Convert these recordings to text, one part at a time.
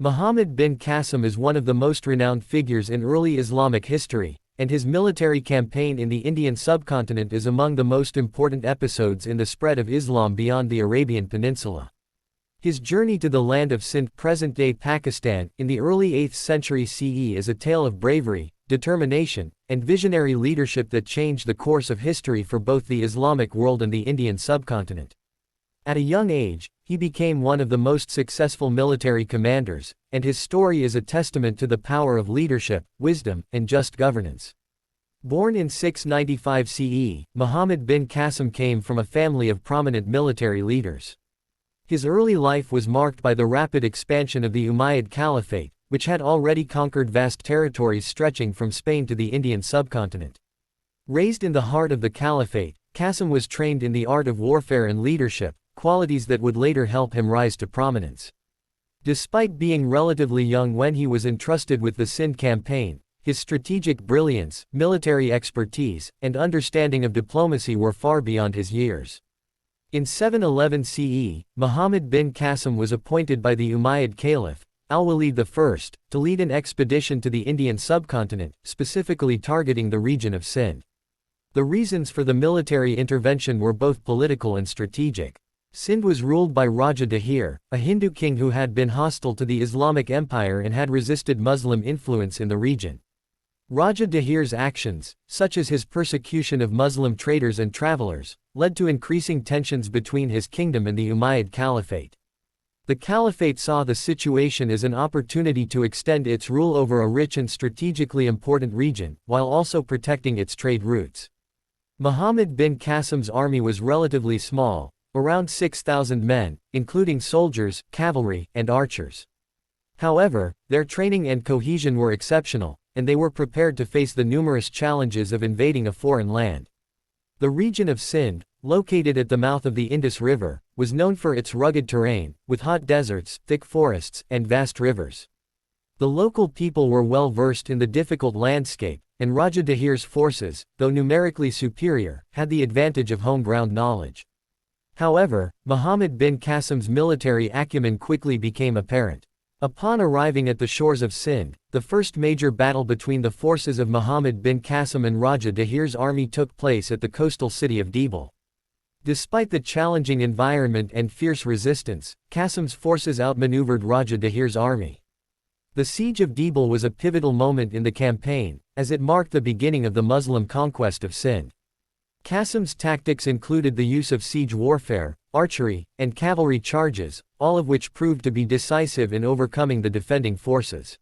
Muhammad bin Qasim is one of the most renowned figures in early Islamic history, and his military campaign in the Indian subcontinent is among the most important episodes in the spread of Islam beyond the Arabian Peninsula. His journey to the land of Sindh, present-day Pakistan, in the early 8th century CE is a tale of bravery, determination, and visionary leadership that changed the course of history for both the Islamic world and the Indian subcontinent. At a young age, he became one of the most successful military commanders, and his story is a testament to the power of leadership, wisdom, and just governance. Born in 695 CE, Muhammad bin Qasim came from a family of prominent military leaders. His early life was marked by the rapid expansion of the Umayyad Caliphate, which had already conquered vast territories stretching from Spain to the Indian subcontinent. Raised in the heart of the Caliphate, Qasim was trained in the art of warfare and leadership, qualities that would later help him rise to prominence. Despite being relatively young when he was entrusted with the Sindh campaign, his strategic brilliance, military expertise, and understanding of diplomacy were far beyond his years. In 711 CE, Muhammad bin Qasim was appointed by the Umayyad Caliph, Al-Walid I, to lead an expedition to the Indian subcontinent, specifically targeting the region of Sindh. The reasons for the military intervention were both political and strategic. Sindh was ruled by Raja Dahir, a Hindu king who had been hostile to the Islamic Empire and had resisted Muslim influence in the region. Raja Dahir's actions, such as his persecution of Muslim traders and travelers, led to increasing tensions between his kingdom and the Umayyad Caliphate. The Caliphate saw the situation as an opportunity to extend its rule over a rich and strategically important region, while also protecting its trade routes. Muhammad bin Qasim's army was relatively small, around 6,000 men, including soldiers, cavalry, and archers. However, their training and cohesion were exceptional, and they were prepared to face the numerous challenges of invading a foreign land. The region of Sindh, located at the mouth of the Indus River, was known for its rugged terrain, with hot deserts, thick forests, and vast rivers. The local people were well versed in the difficult landscape, and Raja Dahir's forces, though numerically superior, had the advantage of home-ground knowledge. However, Muhammad bin Qasim's military acumen quickly became apparent. Upon arriving at the shores of Sindh, the first major battle between the forces of Muhammad bin Qasim and Raja Dahir's army took place at the coastal city of Dibal. Despite the challenging environment and fierce resistance, Qasim's forces outmaneuvered Raja Dahir's army. The siege of Dibal was a pivotal moment in the campaign, as it marked the beginning of the Muslim conquest of Sindh. Qasim's tactics included the use of siege warfare, archery, and cavalry charges, all of which proved to be decisive in overcoming the defending forces.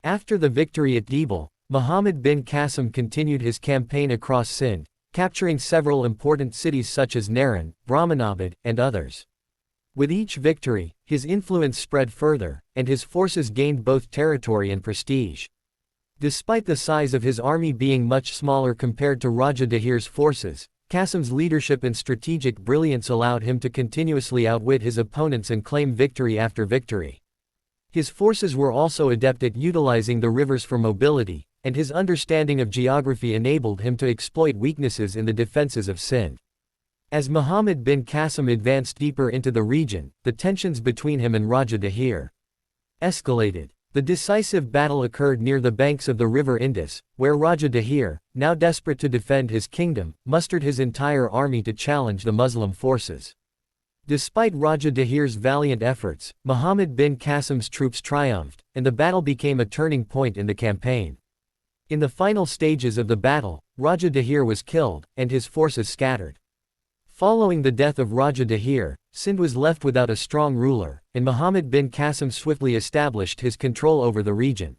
After the victory at Dibal, Muhammad bin Qasim continued his campaign across Sindh, capturing several important cities such as Naran, Brahmanabad, and others. With each victory, his influence spread further, and his forces gained both territory and prestige. Despite the size of his army being much smaller compared to Raja Dahir's forces, Qasim's leadership and strategic brilliance allowed him to continuously outwit his opponents and claim victory after victory. His forces were also adept at utilizing the rivers for mobility, and his understanding of geography enabled him to exploit weaknesses in the defenses of Sindh. As Muhammad bin Qasim advanced deeper into the region, the tensions between him and Raja Dahir escalated. The decisive battle occurred near the banks of the river Indus, where Raja Dahir, now desperate to defend his kingdom, mustered his entire army to challenge the Muslim forces. Despite Raja Dahir's valiant efforts, Muhammad bin Qasim's troops triumphed, and the battle became a turning point in the campaign. In the final stages of the battle, Raja Dahir was killed, and his forces scattered. Following the death of Raja Dahir, Sindh was left without a strong ruler, and Muhammad bin Qasim swiftly established his control over the region.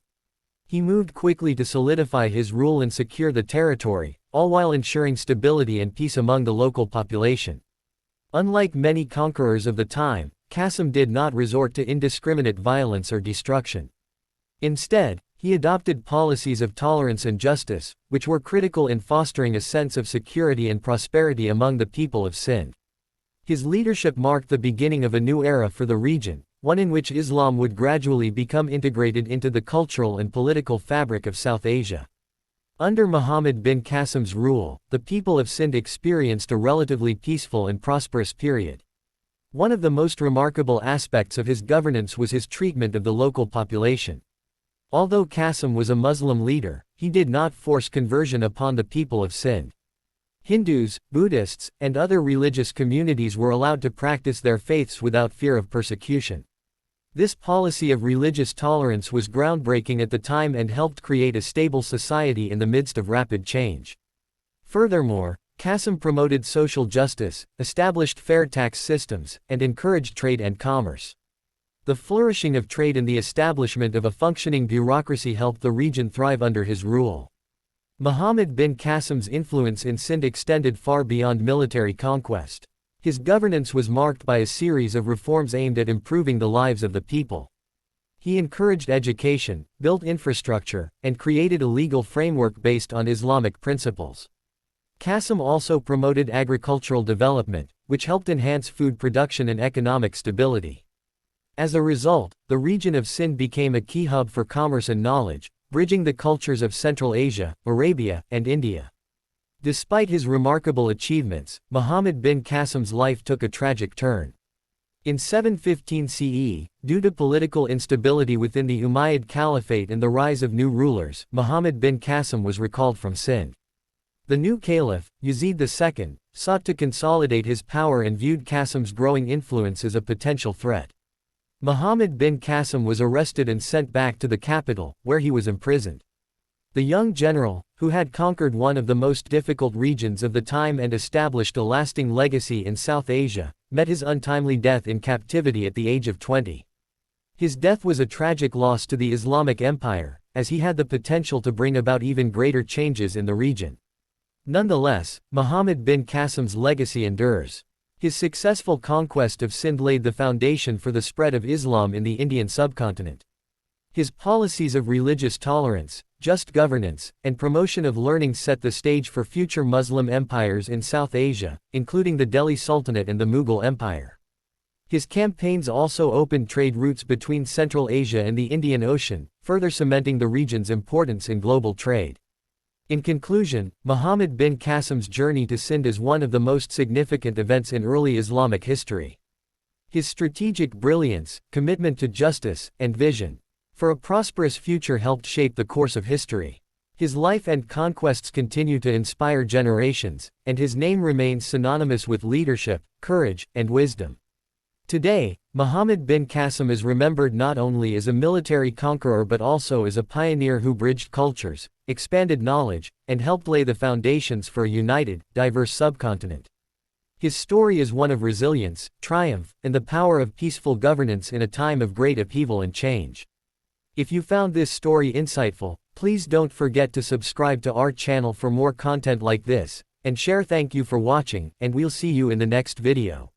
He moved quickly to solidify his rule and secure the territory, all while ensuring stability and peace among the local population. Unlike many conquerors of the time, Qasim did not resort to indiscriminate violence or destruction. Instead, he adopted policies of tolerance and justice, which were critical in fostering a sense of security and prosperity among the people of Sindh. His leadership marked the beginning of a new era for the region, one in which Islam would gradually become integrated into the cultural and political fabric of South Asia. Under Muhammad bin Qasim's rule, the people of Sindh experienced a relatively peaceful and prosperous period. One of the most remarkable aspects of his governance was his treatment of the local population. Although Qasim was a Muslim leader, he did not force conversion upon the people of Sindh. Hindus, Buddhists, and other religious communities were allowed to practice their faiths without fear of persecution. This policy of religious tolerance was groundbreaking at the time and helped create a stable society in the midst of rapid change. Furthermore, Qasim promoted social justice, established fair tax systems, and encouraged trade and commerce. The flourishing of trade and the establishment of a functioning bureaucracy helped the region thrive under his rule. Muhammad bin Qasim's influence in Sindh extended far beyond military conquest. His governance was marked by a series of reforms aimed at improving the lives of the people. He encouraged education, built infrastructure, and created a legal framework based on Islamic principles. Qasim also promoted agricultural development, which helped enhance food production and economic stability. As a result, the region of Sindh became a key hub for commerce and knowledge, bridging the cultures of Central Asia, Arabia, and India. Despite his remarkable achievements, Muhammad bin Qasim's life took a tragic turn. In 715 CE, due to political instability within the Umayyad Caliphate and the rise of new rulers, Muhammad bin Qasim was recalled from Sindh. The new caliph, Yazid II, sought to consolidate his power and viewed Qasim's growing influence as a potential threat. Muhammad bin Qasim was arrested and sent back to the capital, where he was imprisoned. The young general, who had conquered one of the most difficult regions of the time and established a lasting legacy in South Asia, met his untimely death in captivity at the age of 20. His death was a tragic loss to the Islamic Empire, as he had the potential to bring about even greater changes in the region. Nonetheless, Muhammad bin Qasim's legacy endures. His successful conquest of Sindh laid the foundation for the spread of Islam in the Indian subcontinent. His policies of religious tolerance, just governance, and promotion of learning set the stage for future Muslim empires in South Asia, including the Delhi Sultanate and the Mughal Empire. His campaigns also opened trade routes between Central Asia and the Indian Ocean, further cementing the region's importance in global trade. In conclusion, Muhammad bin Qasim's journey to Sindh is one of the most significant events in early Islamic history. His strategic brilliance, commitment to justice, and vision for a prosperous future helped shape the course of history. His life and conquests continue to inspire generations, and his name remains synonymous with leadership, courage, and wisdom. Today, Muhammad bin Qasim is remembered not only as a military conqueror but also as a pioneer who bridged cultures, expanded knowledge, and helped lay the foundations for a united, diverse subcontinent. His story is one of resilience, triumph, and the power of peaceful governance in a time of great upheaval and change. If you found this story insightful, please don't forget to subscribe to our channel for more content like this, and share. Thank you for watching, and we'll see you in the next video.